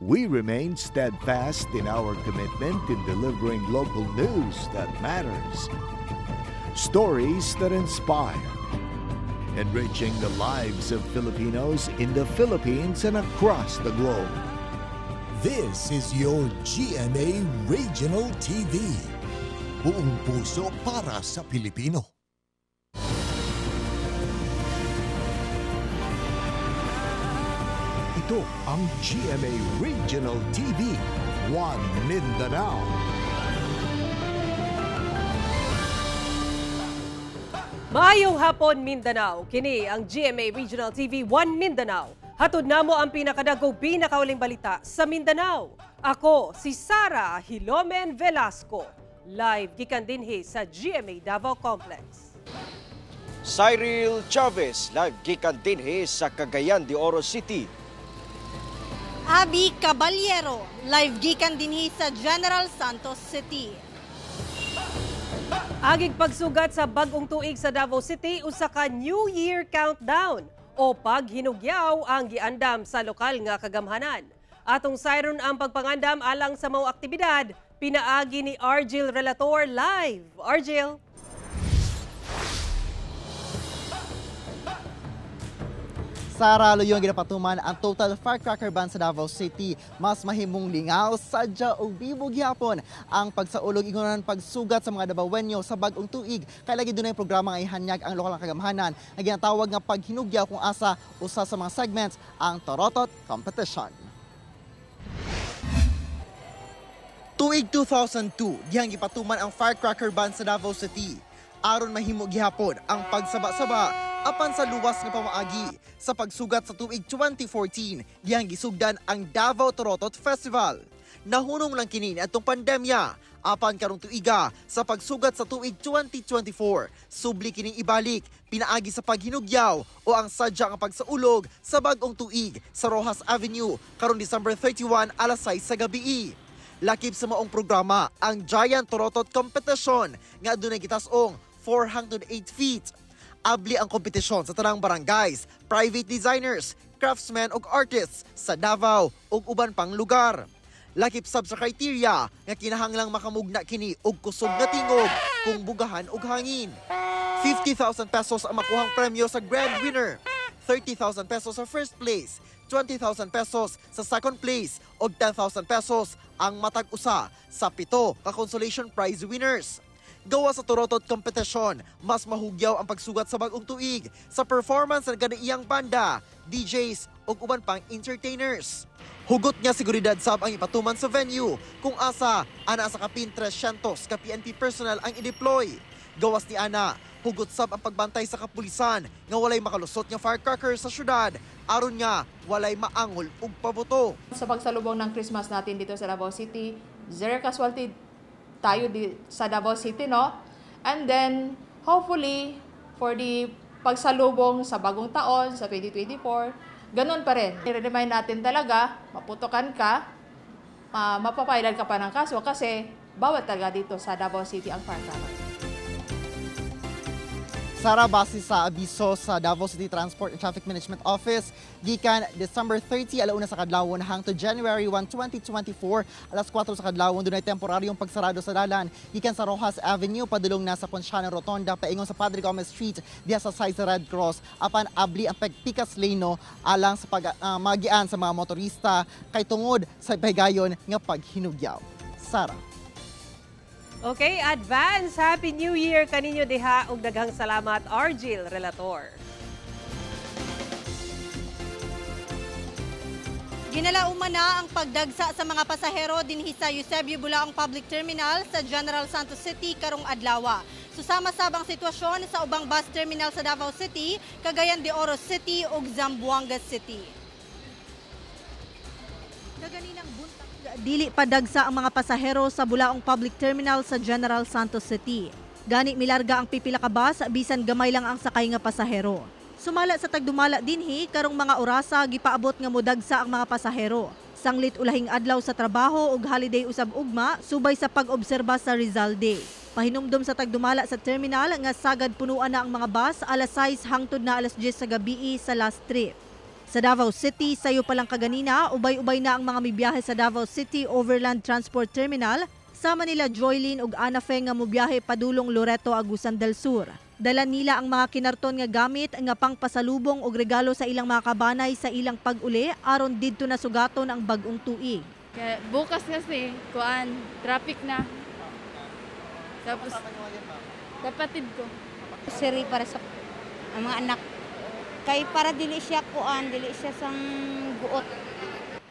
We remain steadfast in our commitment in delivering local news that matters, stories that inspire, enriching the lives of Filipinos in the Philippines and across the globe. This is your GMA Regional TV. Buong puso para sa Pilipino. Ito ang GMA Regional TV, One Mindanao. Maayong hapon, Mindanao. Kini ang GMA Regional TV, One Mindanao. Hatod namo ang pinakadagog pinakauling balita sa Mindanao. Ako si Sara Hilomen Velasco. Live gikan dinhi sa GMA Davao Complex. Cyril Chavez, live gikan dinhi sa Cagayan de Oro City. Abby Caballero, live gikan dinhi sa General Santos City. Agig pagsugat sa bagong tuig sa Davao City usa ka New Year countdown o paghinugyaw ang giandam sa lokal nga kagamhanan. Atong sayron ang pagpangandam alang sa mga aktibidad, pinaagi ni Argel Relator live. Argel. Sara, luyong ginapatuman ang total firecracker ban sa Davao City. Mas mahimong lingaw, sadya o bibog gyapon ang pagsaulog ingunan pagsugat sa mga Davaoenyo sa bagong tuig. Kay lagi dunay programa nga ihanyag ang lokal nga kagamhanan nga ginatawag nga paghinugyaw kung asa usa sa mga segments ang Torotot Competition. Tuig 2002, dihang gipatuman ang firecracker ban sa Davao City. Aron mahimo gihapon ang pagsaba-saba apan sa luwas nga pamaagi sa pagsugat sa tuig 2014 dihang gisugdan ang Davao Torotot Festival. Nahunong lang kini atong pandemya apan karong tuiga sa pagsugat sa tuig 2024 subli kining ibalik pinaagi sa paghinugyaw o ang sadya nga pagsaulog sa bag-ong tuig sa Rojas Avenue karong December 31 alas 6 sa gabi. Lakip sa maong programa ang Giant Torotot Competition nga adunay gitas-ong 408 feet. Abli ang kompetisyon sa tanang barangays, private designers, craftsmen ug artists sa Davao ug uban pang lugar. Lakip sab sa criteria nga kinahanglang makamugna kini og kusog nga tingog kung bugahan ug hangin. 50,000 pesos ang makuhang premyo sa grand winner, 30,000 pesos sa first place, 20,000 pesos sa second place ug 10,000 pesos ang matag usa sa 7 ka consolation prize winners. Gawa sa Torotot Competition, mas mahugyaw ang pagsugat sa bagong tuig sa performance ng kaniiyang banda, DJs ug uban pang entertainers. Hugot nga seguridad sab ang ipatuman sa venue kung asa ana sa kapin 300 ka PNP personnel ang i-deploy. Gawas ni ana, hugot sab ang pagbantay sa kapulisan nga walay makalusot nga firecrackers sa syudad aron nga walay maangol ug pabuto. Sa pagsalubong ng Christmas natin dito sa Davao City, zero casualty tayo sa Davao City, no? And then, hopefully, for the pagsalubong sa bagong taon, sa 2024, ganun pa rin. I-remind natin talaga, maputukan ka, mapapailan ka pa ng kaso kasi bawat talaga dito sa Davao City ang firecracker. Sara, base sa abiso sa Davao City Transport and Traffic Management Office, gikan December 30 alauna sa kadlawon hangtod January 1, 2024 alas 4 sa kadlawon dunay temporaryong pagsarado sa dalan gikan sa Rojas Avenue padulong na sa Ponciano Rotonda paingon sa Padre Gomez Street diha sa side sa Red Cross apan abli ang pagpikas lane alang sa magian sa mga motorista kay tungod sa pahigayon nga paghinugyaw. Sara. Okay, advance Happy New Year kaninyo diha ug daghang salamat Argel Relator. Ginalauman na ang pagdagsa sa mga pasahero dinhi sa Eusebio Bulaong Public Terminal sa General Santos City karong adlaw. Susama sabang sitwasyon sa ubang bus terminal sa Davao City, Cagayan de Oro City ug Zamboanga City. Kaganinang buntag dili padagsa ang mga pasahero sa Bulaong Public Terminal sa General Santos City. Gani milarga ang pipila ka bus bisan gamay lang ang sakay nga pasahero. Sumala sa tagdumala dinhi karong mga orasa gipaabot nga modagsa ang mga pasahero. Sanglit ulahing adlaw sa trabaho ug holiday usab ugma subay sa pag-obserba sa Rizal Day. Pahinumdom sa tagdumala sa terminal nga sagad punuan na ang mga bus alas 6 hangtod na alas 10 sa gabi sa last trip. Sa Davao City, sayo pa lang kaganina, ubay-ubay na ang mga mibiyahe sa Davao City Overland Transport Terminal, sama nila Joylene ug Ana Fe nga mobiyahe padulong Loreto, Agusan del Sur. Dala nila ang mga kinarton nga gamit nga pangpasalubong og regalo sa ilang mga kabanay sa ilang pag-uli aron didto na sugaton ang bag-ong tuig. Kaya bukas kasi, traffic na. Tapos, kapatid ko. Siri para sa mga anak. Kay para dili siya sang guot.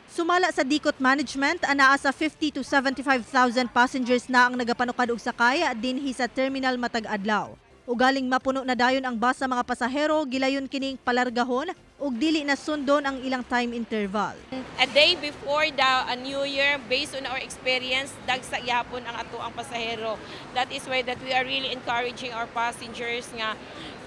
Sumala sa Dikot Management, anaa sa 50 to 75,000 passengers na ang nagapanukad og sakay dinhi sa terminal matag adlaw. Ugaling mapuno na dayon ang bus sa mga pasahero, gilayon kining palargahon ug dili na sundon ang ilang time interval. A day before the New Year, based on our experience, dagsa gyapon ang ato ang pasahero. That is why that we are really encouraging our passengers nga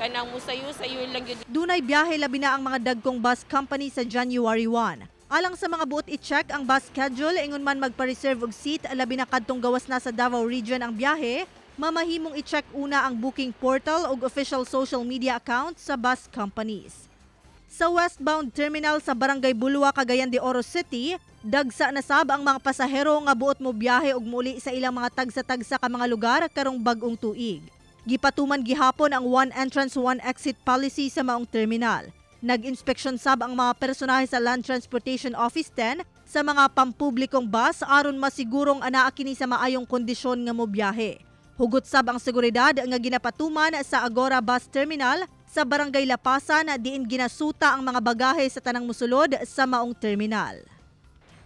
kanang musayo-sayo lang yun. Dunay biyahe labi na ang mga dagkong bus company sa January 1. Alang sa mga buot i-check ang bus schedule, ingon man magpa-reserve og seat labi na kadtong gawas na sa Davao Region ang biyahe, mamahimong i-check una ang booking portal ug official social media accounts sa bus companies. Sa westbound terminal sa Barangay Bulwa, Cagayan de Oro City, dagsa na sab ang mga pasahero nga buot mo biyahe ug muli sa ilang mga tagsa-tagsa ka mga lugar karong bag-ong tuig. Gipatuman gihapon ang one entrance one exit policy sa maong terminal. Nag-inspeksyon sab ang mga personahe sa Land Transportation Office 10 sa mga pampublikong bus aron masigurong anaa kini sa maayong kondisyon nga mobiyahe. Hugot sab ang seguridad nga ginapatuman sa Agora Bus Terminal sa Barangay Lapasan diin ginasuta ang mga bagahe sa tanang musulod sa maong terminal.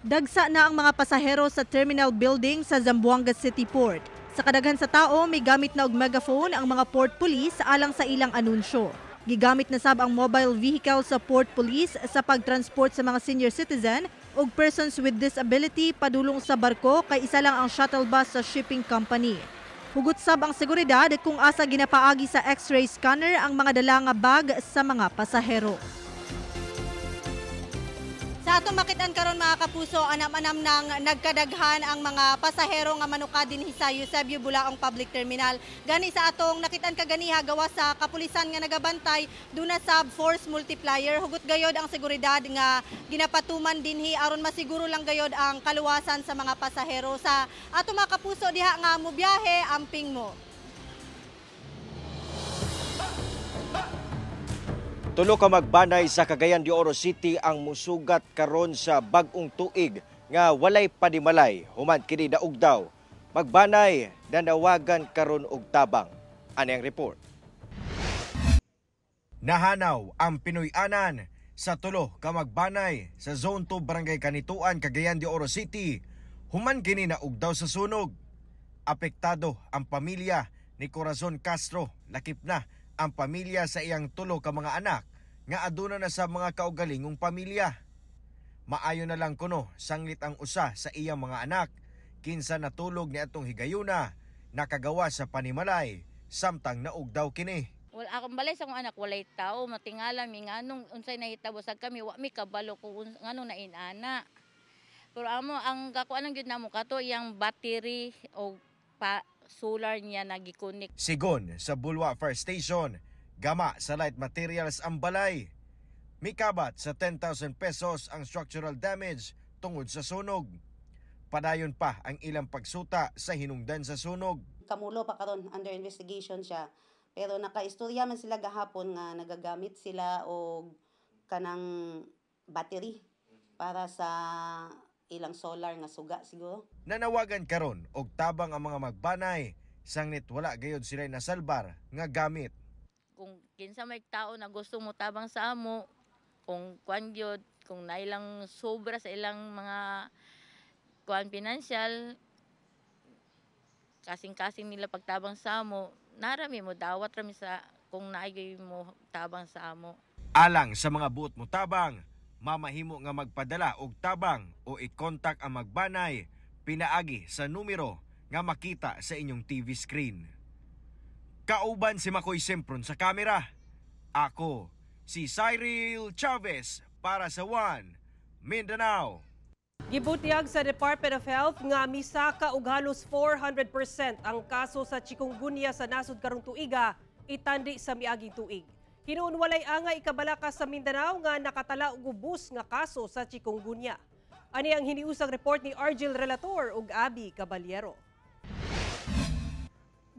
Dagsa na ang mga pasahero sa terminal building sa Zamboanga City Port. Sa kadaghan sa tao, may gamit na og megaphone ang mga port police alang sa ilang anunsyo. Gigamit na sab ang mobile vehicle sa port police sa pagtransport sa mga senior citizen ug persons with disability padulong sa barko kay isa lang ang shuttle bus sa shipping company. Hugot sab ang seguridad kung asa ginapaagi sa X-ray scanner ang mga dala nga bag sa mga pasahero. Sa atong makitaan karon mga kapuso, anam-anam nang nagkadaghan ang mga pasahero nga manukad dinhi sa Eusebio Bulaong Public Terminal. Gani sa atong nakitaan kaganiha gawa sa kapulisan nga nagabantay, duna sab force multiplier. Hugot gayod ang seguridad nga ginapatuman dinhi aron masiguro lang gayod ang kaluwasan sa mga pasahero. Sa atong mga kapuso diha nga mobiyahe, amping mo. Tulo ka magbanay sa Cagayan de Oro City ang musugat karon sa bag-ong tuig nga walay panimalay human kini daog daw. Magbanay nanawagan karon og tabang. Ani ang report. Nahanaw ang Pinoy-anan sa tulo ka magbanay sa Zone 2 Barangay Kanituan, Cagayan de Oro City human kini naog daw sa sunog. Apektado ang pamilya ni Corazon Castro, lakip na ang pamilya sa iyang tulo ka mga anak nga aduna na sa mga kaugalingong pamilya. Maayo na lang kuno sanglit ang usa sa iyang mga anak kinsa natulog ni atong higayuna nakagawa sa panimalay samtang naog daw kini. Wala akong balay sa akong anak, walay tao, matingala mi nganong unsay nahitabo sa kami, wa mi kabalo kung nganong nainana. Pero amo ang kakuan gyud namo kato iyang battery o solar niya nagikunik. Sigon sa Bulwa Fire Station, gama sa light materials ang balay. Mikabat sa 10,000 pesos ang structural damage tungod sa sunog. Padayon pa ang ilang pagsuta sa hinungdan sa sunog. Kamulo pa karon, under investigation siya. Pero nakaistorya man sila gahapon nga nagagamit sila og kanang battery para sa ilang solar nga suga siguro. Nanawagan karon og tabang ang mga magbanay sanglit wala gayud sila nasalbar nga gamit. Kung kinsa may tao na gusto mo tabang sa amo, kung kuan gyud, kung nailang sobra sa ilang mga kuan financial, kasing-kasing nila pagtabang sa amo, narami mo dawat rami sa kung naay mo tabang sa amo. Alang sa mga buot mo tabang, mamahimo nga magpadala og tabang o i-contact ang magbanay pinaagi sa numero nga makita sa inyong TV screen. Kauban si Makoy Sempron sa kamera. Ako si Cyril Chavez para sa One Mindanao. Gibutiag sa Department of Health nga misaka og halos 400% ang kaso sa chikungunya sa nasod karong tuiga itandi sa miaging tuig. Hinuon walay angay ikabalaka sa Mindanao nga nakatala og ubos nga kaso sa chikungunya. Ani ang hiniusang report ni Argel Relator ug Abby Caballero.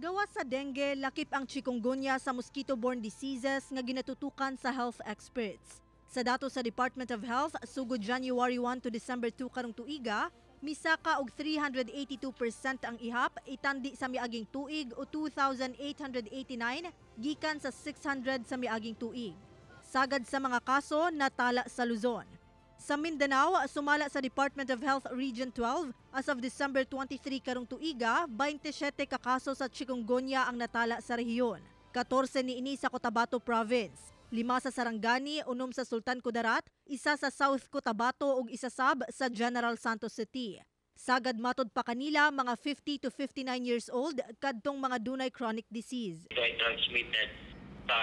Gawas sa dengue, lakip ang chikungunya sa mosquito-borne diseases nga ginatutukan sa health experts. Sa datos sa Department of Health, sugod January 1 to December 2 karong tuiga, misaka og 382% ang ihap itandi sa miaging tuig o 2,889 gikan sa 600 sa miaging tuig. Sagad sa mga kaso natala sa Luzon. Sa Mindanao, sumala sa Department of Health Region 12, as of December 23 karong tuiga, 27 ka kaso sa chikungunya ang natala sa rehiyon. 14 niini sa Cotabato Province, 5 sa Sarangani, 6 sa Sultan Kudarat, 1 sa South Cotabato ug 1 sab sa General Santos City. Sagad matod pa kanila mga 50 to 59 years old kadtong mga dunay chronic disease. Ito ay transmitted sa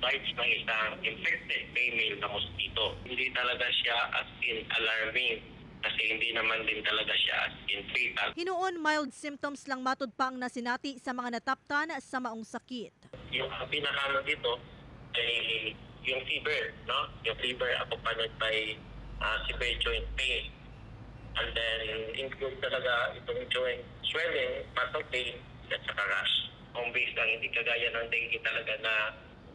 bites ng isang infected female na mosquito. Hindi talaga siya as in alarming kasi hindi naman din talaga siya as in fatal. Hinuon mild symptoms lang matod pa ang nasinati sa mga nataptan sa maong sakit. Yung pinakano dito ay yung fever, no? Yung fever accompanied by severe joint pain. And then include talaga itong joint swelling, muscle pain, at saka rash. Kung based lang hindi kagaya ng dengue talaga na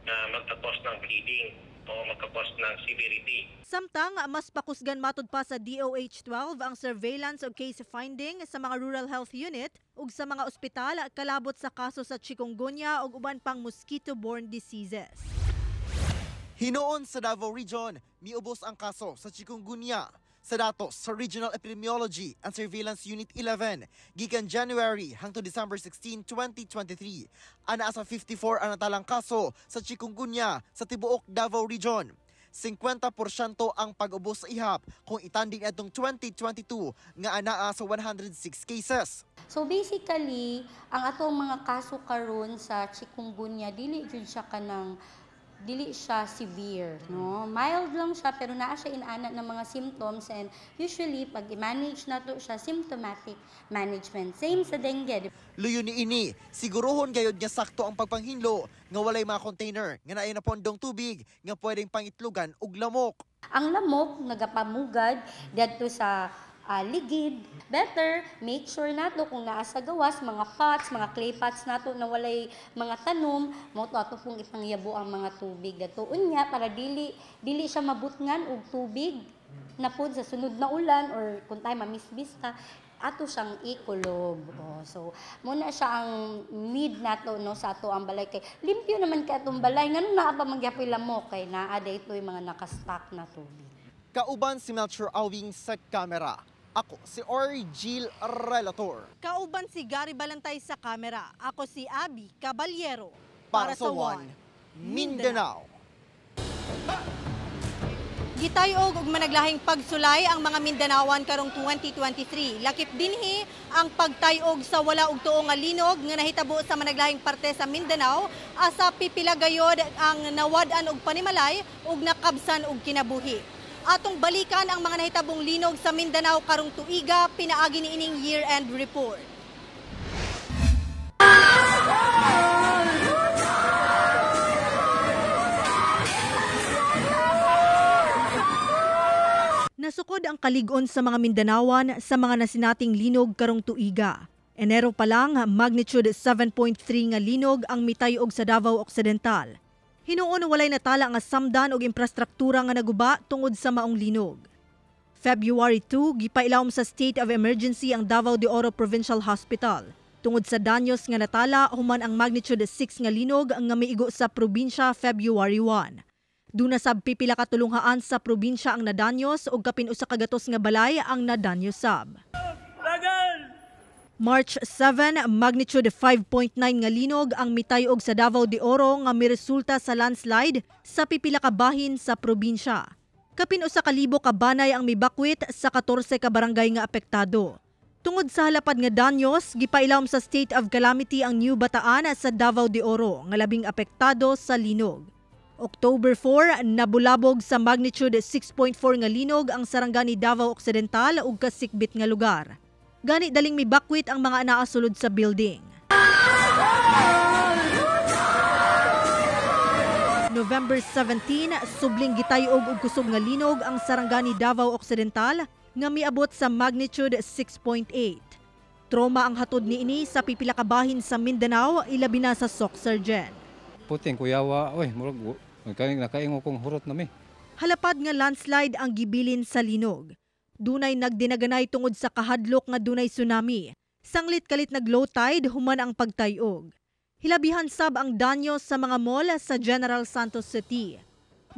magkakos ng bleeding o magkakos ng severity. Samtang mas pakusgan matod pa sa DOH-12 ang surveillance o case finding sa mga rural health unit ug sa mga ospital kalabot sa kaso sa chikungunya ug uban pang mosquito-borne diseases. Hinuon sa Davao Region, miubos ang kaso sa chikungunya. Sa datos sa Regional Epidemiology and Surveillance Unit 11, gikan January hangtod December 16, 2023, ana sa 54 ang natalang kaso sa chikungunya sa tibuok Davao Region. 50% ang pag-ubos sa ihap kung itanding atong 2022 nga anaa sa 106 cases. So basically, ang atong mga kaso karon sa chikungunya dili jud siya severe, no? Mild lang siya pero naa siya inana ng mga symptoms, and usually pag i-manage nato siya symptomatic management. Same sa dengue. Luyo ni ini, siguruhon gayud nga sakto ang pagpanghinlo nga walay mga container nga naay na pondong tubig nga pwedeng pangitlugan og lamok. Ang lamok nagapamugad didto sa ligid. Better make sure nato kung naa sa gawas mga pots, mga clay pots nato na walay mga tanom, mo to ato kung ipangyabo ang mga tubig dato unya para dili siya mabutngan og tubig na pud sa sunod na ulan or kung tayo mamisbis ka ato siyang ikulob. So muna siya ang need nato no sa ato ang balay kay limpyo naman kay atong balay ngano naa pa magyapoy lamok kay naa daytoy mga nakastock na tubig. Kauban si Melchor Awing sa kamera. Ako si Argel Relator. Kauban si Gary Balantay sa kamera. Ako si Abby Caballero. Para sa One Mindanao. Gitayog og managlahing pagsulay ang mga Mindanawan karong 2023. Lakip dinhi ang pagtayog sa wala og tuo nga linog nga nahitabo sa managlahing parte sa Mindanao asa pipila gayod ang nawad-an og panimalay ug nakabsan og kinabuhi. Atong balikan ang mga nahitabong linog sa Mindanao karong tuiga pinaagi niining year-end report. Nasukod ang kalig-on sa mga Mindanawan sa mga nasinating linog karong tuiga. Enero pa lang, magnitude 7.3 nga linog ang mitayog sa Davao Occidental. Hinuon walay natala nga samdan og infrastruktura nga naguba tungod sa maong linog. February 2, gipailawom sa state of emergency ang Davao de Oro Provincial Hospital. Tungod sa danyos nga natala, human ang magnitude 6 nga linog nga miigo sa probinsya February 1. Duna sab pipila ka tulunghaan sa probinsya ang nadanyos ug kapin usa ka gatos nga balay ang nadanyos sab. March 7, magnitude 5.9 nga linog ang mitayog sa Davao de Oro nga miresulta sa landslide sa pipila ka bahin sa probinsya. Kapin usa ka libo ka banay ang mibakwit sa 14 ka barangay nga apektado. Tungod sa halapad nga danyos, gipailawom sa state of calamity ang New Bataan sa Davao de Oro nga labing apektado sa linog. October 4, nabulabog sa magnitude 6.4 nga linog ang Sarangani Davao Occidental ug kasikbit nga lugar. Gani daling mibakwit ang mga naasulod sa building. November 17, subling gitayog og kusog nga linog ang Sarangani, Davao Occidental nga miabot sa magnitude 6.8. Trauma ang hatod niini sa pipila ka bahin sa Mindanao, ilabi na sa Soc-Sargen. Puting kuyawa, oy, murag nakaingo kong hurot na mi. Halapad nga landslide ang gibilin sa linog. Dunay nagdinaganay tungod sa kahadlok nga dunay tsunami. Sanglit kalit nag low tide human ang pagtayog. Hilabihan sab ang danyo sa mga mall sa General Santos City.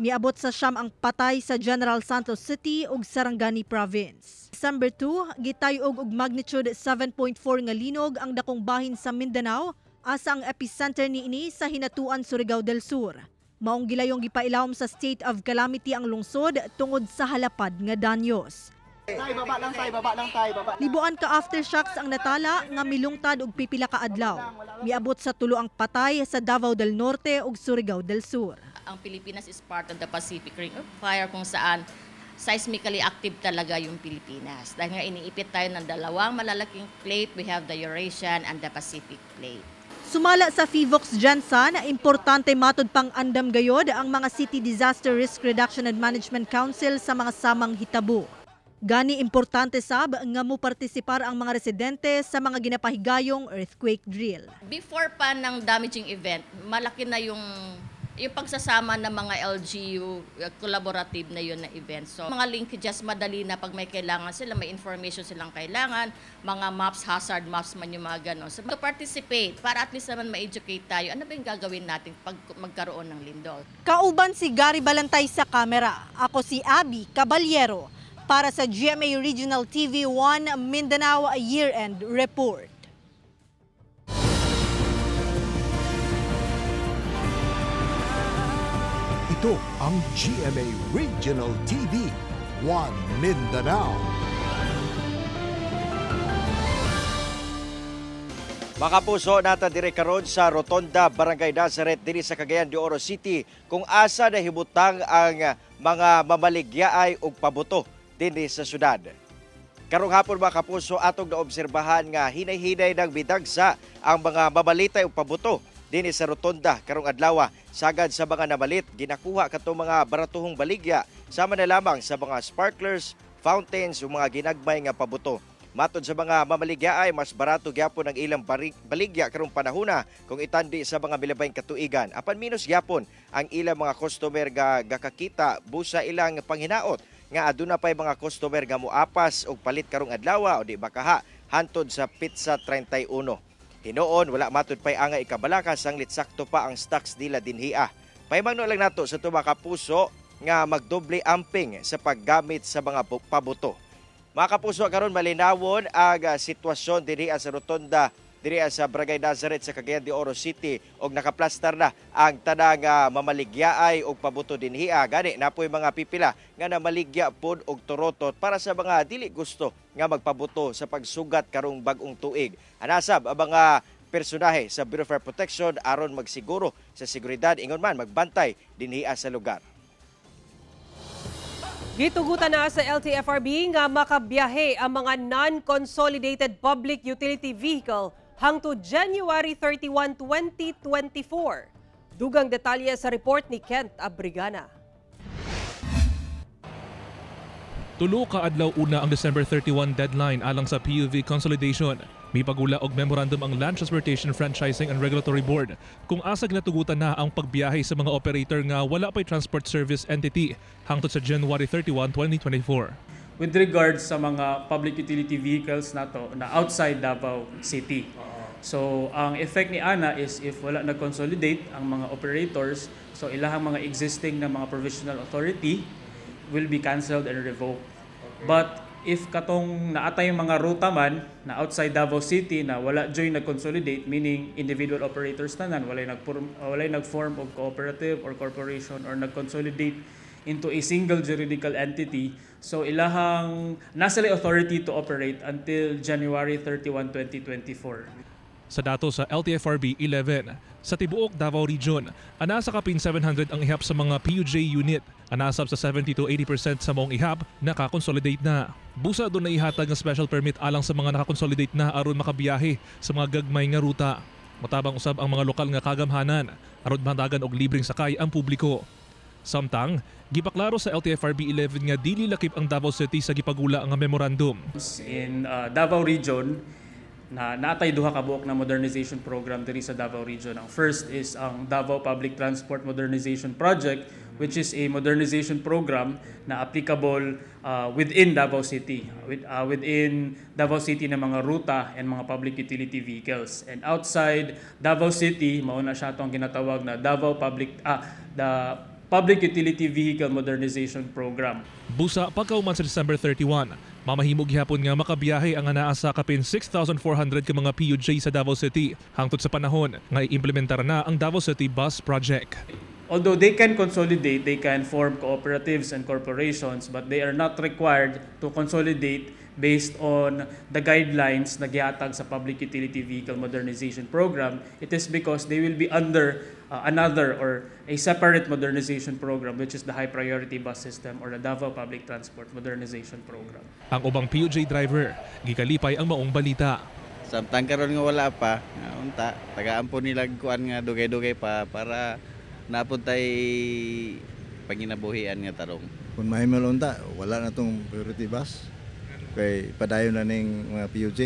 Miabot sa siyam ang patay sa General Santos City ug Sarangani Province. December 2, gitayog og magnitude 7.4 nga linog ang dakong bahin sa Mindanao, asa ang epicenter niini sa Hinatuan, Surigao del Sur. Maong gilayong gipailawom sa state of calamity ang lungsod tungod sa halapad nga danyos. Baba lang tay. Libuan ka aftershocks ang natala nga milungtad og pipila ka adlaw. Miabot sa 3 ang patay sa Davao del Norte ug Surigao del Sur. Ang Pilipinas is part of the Pacific Ring of Fire kung saan seismically active talaga yung Pilipinas. Dahil nga iniipit tayo ng dalawang malalaking plate, we have the Eurasian and the Pacific Plate. Sumala sa FIVOX Gensan, importante matod pang andam gayod ang mga City Disaster Risk Reduction and Management Council sa mga samang hitabo. Gani importante sab nga mo partisipar ang mga residente sa mga ginapahigayong earthquake drill. Before pa ng damaging event, malaki na yung pagsasama ng mga LGU collaborative na yun na event. So mga linkages madali na pag may kailangan sila, may information silang kailangan, mga maps, hazard maps man yung mga ganon. So participate para at least naman ma-educate tayo. Ano ba yung gagawin natin pag magkaroon ng lindol? Kauban si Gary Balantay sa kamera. Ako si Abby Caballero para sa GMA Regional TV 1 Mindanao Year-End Report. Ito ang GMA Regional TV 1 Mindanao. Makapuso nata dire karon sa Rotonda, Barangay Nazareth diri sa Cagayan de Oro City kung asa nahibutang ang mga mamaligyaay ug pabuto dinhi sa syudad. Karong hapon mga kapuso atong naobserbahan nga hinay-hinay nang bidagsa ang mga mamalitay ug pabuto dinhi sa Rotonda karong adlaw. Sagad sa mga namalit ginakuha kato mga baratuhong baligya sama na lamang sa mga sparklers, fountains ug mga ginagmay nga pabuto. Matod sa mga mamaligya ay mas barato gyapon ang ilang baligya karong panahona kung itandi sa mga milabayng katuigan. Apan minus gyapon ang ilang mga customer nga gakakita busa ilang panghinaot nga aduna pay mga customer nga moapas og palit karong adlaw o di bakaha hantod sa pizza 31. Hinoon wala matud pay anga ikabalaka sanglit sakto pa ang stocks nila dinhiya. Pahimangno lang nato sa tuwa ka puso nga magdoble amping sa paggamit sa mga pabuto. Mga kapuso, karon malinawon ang sitwasyon dinhi sa Rotonda diri sa Barangay Nazareth sa Cagayan de Oro City og nakaplastar na ang tanang mamaligyaay og pabuto dinhi. Gani napoy mga pipila nga namaligya pod og torotot para sa mga dili gusto nga magpabuto sa pagsugat karong bag-ong tuig. Anasab ang mga personahe sa Bureau of Fire Protection aron magsiguro sa seguridad ingon man magbantay dinhi sa lugar. Gitugutan na sa LTFRB nga makabiyahe ang mga non-consolidated public utility vehicle hangtod January 31, 2024. Dugang detalye sa report ni Kent Abrigana. Tulo ka adlaw una ang December 31 deadline alang sa PUV consolidation. May pagula og memorandum ang Land Transportation Franchising and Regulatory Board kung asag natugutan na ang pagbiyahe sa mga operator nga wala pay transport service entity hangtod sa January 31, 2024. With regards sa mga public utility vehicles nato na outside Davao City. So ang effect ni ana is if wala na-consolidate ang mga operators, so ilahang mga existing na mga provisional authority will be cancelled and revoked. But if katong naatay yung mga ruta man na outside Davao City na wala joy nag-consolidate, meaning individual operators tanan, walay nag-form of cooperative or corporation or nag-consolidate into a single juridical entity, so ilahang nasa authority to operate until January 31, 2024. Sa dato sa LTFRB 11, sa tibuok Davao Region, anasa kapin 700 ang ihap sa mga PUJ unit. Anasab sa 70 to 80% sa maong ihap nakakonsolidate na. Busa doon na ihatag ng special permit alang sa mga nakakonsolidate na aron makabiyahe sa mga gagmay nga ruta. Matabang usab ang mga lokal nga kagamhanan aron bantagan og libreng sakay ang publiko. Samtang gipaklaro sa LTFRB 11 nga dili lakip ang Davao City sa gipagula nga memorandum. In Davao Region, na natay duha ka buok na modernization program diri sa Davao Region. Ang first is ang Davao Public Transport Modernization Project, which is a modernization program na applicable within Davao City, within Davao City na mga ruta and mga public utility vehicles. And outside Davao City, mauna siya itong ginatawag na the Public Utility Vehicle Modernization Program. Busa pagkauman sa December 31, mamahimog gihapon nga makabiyahe ang anaa sa kapin 6,400 ka mga PUJ sa Davao City hangtod sa panahon nga i-implementar na ang Davao City Bus Project. Although they can consolidate, they can form cooperatives and corporations, but they are not required to consolidate based on the guidelines na gihatag sa Public Utility Vehicle Modernization Program. It is because they will be under another or a separate modernization program, which is the High Priority Bus System or the Davao Public Transport Modernization Program. Ang ubang PUJ driver, gikalipay ang maong balita. Samtang karon nga wala pa, unta tagaan po nila kuan nga dugay-dugay pa para napuntay panginabuhian nga tarong. Kung mahimol unta, wala na tong priority bus. Kay padayon na ning mga PUJ.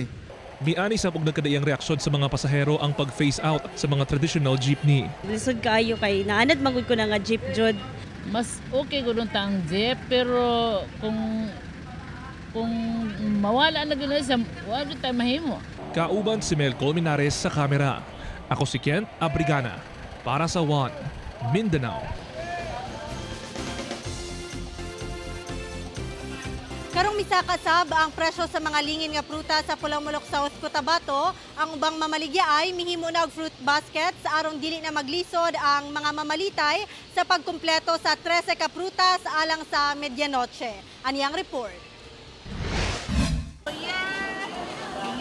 Miani sa pag nagkadaiyang reaksyon sa mga pasahero ang pag-phase out sa mga traditional jeepney. Lisod kaayo kay naanad magud ko na nga jeep jud. Mas okay gud ang jeep pero kung mawala na gud sa wala tayo mahimo. Kauban si Mel Colmenares sa kamera. Ako si Kent Abrigana para sa One Mindanao. Karong misakasab ang presyo sa mga lingin nga prutas sa Pulamulok South Cotabato. Ang ubang mamaligya ay mihimo na og fruit baskets aron dili na maglisod ang mga mamalitay sa pagkumpleto sa 13 ka prutas alang sa medianoche. Aniyang report.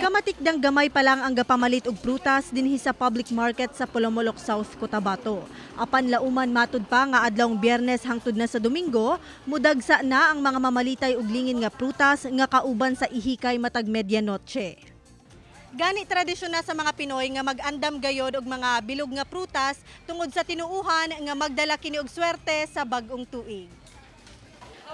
Kamatikdang gamay pa lang ang gapamalit og prutas dinhi sa public market sa Pulamulok South Cotabato. Apan lauman matud pa nga adlawng Biyernes hangtod na sa Domingo, mudagsa na ang mga mamalitay og lingin nga prutas nga kauban sa ihikay matag medianoche. Gani tradisyon na sa mga Pinoy nga mag-andam gayod og mga bilog nga prutas tungod sa tinuuhan nga magdala kini og swerte sa bag-ong tuig.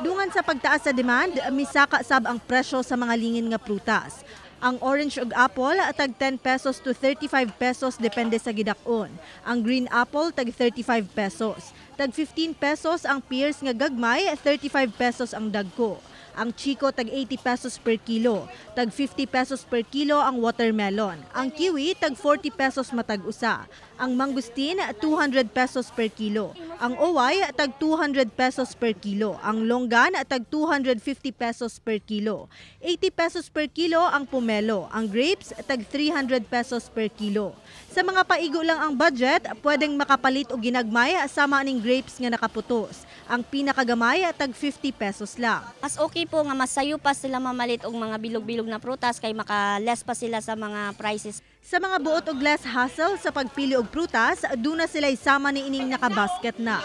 Dungan sa pagtaas sa demand, misaka sab ang presyo sa mga lingin nga prutas. Ang orange ug apple tag 10 pesos to 35 pesos depende sa gidak-on. Ang green apple tag 35 pesos. Tag 15 pesos ang pears nga gagmay, 35 pesos ang dagko. Ang chiko tag 80 pesos per kilo. Tag 50 pesos per kilo ang watermelon. Ang kiwi tag 40 pesos matag usa. Ang mangustin 200 pesos per kilo. Ang oway tag 200 pesos per kilo. Ang longgan tag 250 pesos per kilo. 80 pesos per kilo ang pomelo. Ang grapes tag 300 pesos per kilo. Sa mga paigo lang ang budget, pwedeng makapalit og ginagmay sama ning grapes nga nakaputos. Ang pinakagamay tag 50 pesos lang. Mas okay po nga masayo pa sila mamalit og mga bilog-bilog na prutas kay maka-less pa sila sa mga prices. Sa mga buot og less hassle sa pagpili og prutas, duna sila isama ni ining nakabasket na.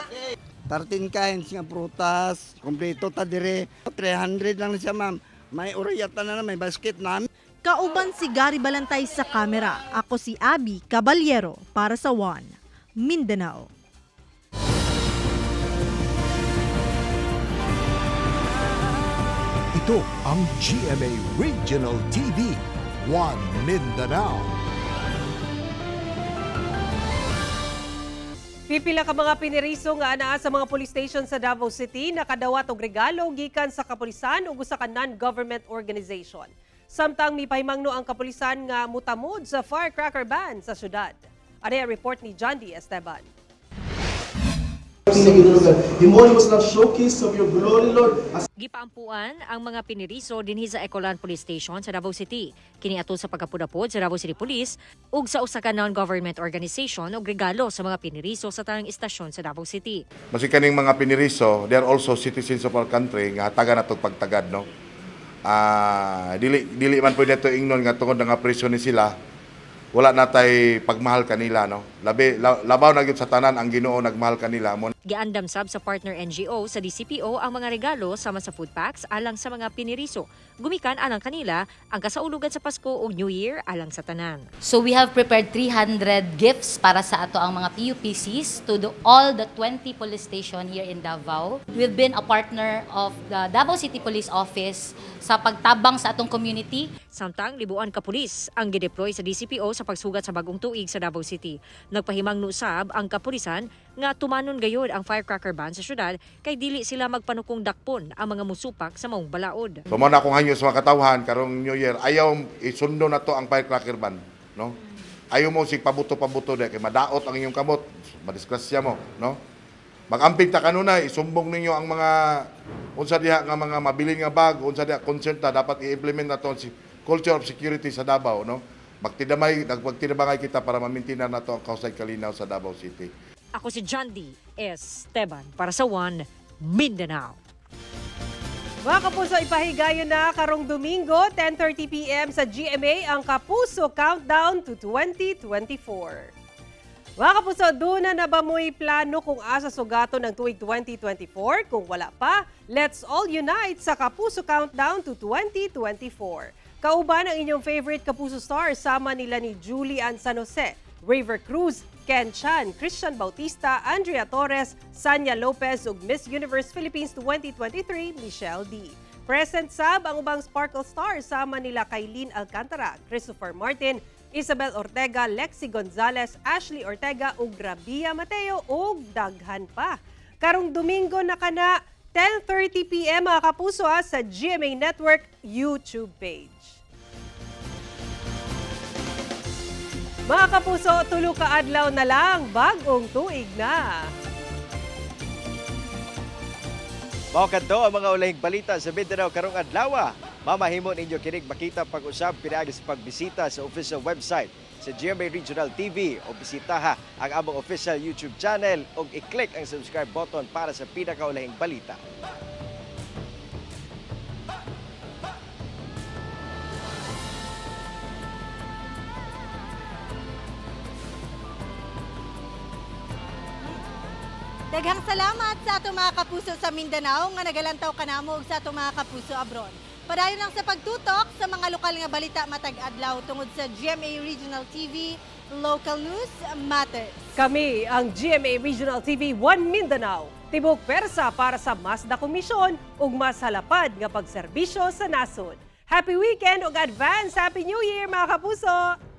13 kinds nga prutas, kompleto ta dire. 300 lang siya ma'am. May urayata na may basket na. Kauban si Gary Balantay sa kamera. Ako si Abby Caballero para sa One Mindanao. Ito ang GMA Regional TV, One Mindanao. Pipila ka mga piniriso nga anaa sa mga police station sa Davao City nakadawat og regalo gikan sa kapulisan ug usa ka non-government organization. Samtang mipahimangno ang kapulisan nga mutamod sa firecracker ban sa syudad. Ano ang report ni John D. Esteban. Gipaampuan ang mga piniriso dinhi sa Ecolan Police Station sa Davao City. Kini atol sa pagkapudapod sa Davao City Police ug sa usa ka non-government organization og regalo sa mga piniriso sa tanang istasyon sa Davao City. Basi kaning mga piniriso, they are also citizens of our country nga taga natog pagtagad no. Dili man pwede to ingnon nga tungod nga preso ni sila. wala natay pagmahal kanila, no? Labaw na gyud sa tanan ang Ginoo nagmahal kanila. Giandam sab sa partner NGO sa DCPO ang mga regalo sama sa food packs alang sa mga piniriso. Gumikan alang kanila ang kasaulugan sa Pasko ug New Year alang sa tanan. So we have prepared 300 gifts para sa ato ang mga PUPCs to all the 20 police station here in Davao. We've been a partner of the Davao City Police Office sa pagtabang sa atong community. Samtang libuan ka pulis ang gideploy sa DCPO sa pagsugat sa bagong tuig sa Davao City. Nagpahimangno sab ang kapulisan nga tumanon gayud ang firecracker ban sa syudad kay dili sila magpanukong dakpon ang mga musupak sa maong balaod. So mo na akong hanyo sa mga katawhan karong New Year, ayaw isundo na to ang firecracker ban, no? Ayaw mo si pabuto-pabuto kay madaot ang inyong kamot, madisgrasya mo, no? Mag-amping ta kanunay, isumbong ninyo ang mga unsa diha nga mga mabilin nga bag, unsa diha concern ta dapat i-implement nato si culture of security sa Davao, no? Magtidamay kita para mamintinan nato ang kausay kalinaw sa Davao City. Ako si John D. Esteban para sa One Mindanao. Mga kapuso, ipahigayon na karong Domingo, 10:30 p.m. sa GMA ang Kapuso Countdown to 2024. Mga kapuso, doon na ba mo'y plano kung asa sugato ng tuig 2024? Kung wala pa, let's all unite sa Kapuso Countdown to 2024. Kauban ang inyong favorite Kapuso stars sama nila ni Julie Ann San Jose, Raver Cruz, Ken Chan, Christian Bautista, Andrea Torres, Sanya Lopez ug Miss Universe Philippines 2023, Michelle D. Present sab ang ubang Sparkle stars sama nila Kailin Alcantara, Christopher Martin, Isabel Ortega, Lexi Gonzalez, Ashley Ortega ug Rabia Mateo ug daghan pa. Karong Domingo na kana 10:30 p.m. mga kapuso sa GMA Network YouTube page. Mga kapuso, tulo ka adlaw na lang, bagong tuig na. Mao kadto ang mga ulahing balita sa Mindanao karong adlaw. Mamahimon ninyo kinig makita pag-usab pinaagi sa pagbisita sa official website sa GMA Regional TV o bisitaha ang among official YouTube channel o i-click ang subscribe button para sa pinakaulahing balita. Daghang salamat sa atong mga kapuso sa Mindanao nga nagalantaw kanamo ug sa atong mga kapuso abroad. Padayon lang sa pagtutok sa mga lokal nga balita matag adlaw tungod sa GMA Regional TV, Local News Matters. Kami ang GMA Regional TV 1 Mindanao. Tibok persa para sa mas dakong misyon ug mas halapad nga pagserbisyo sa nasod. Happy weekend ug advance Happy New Year mga kapuso!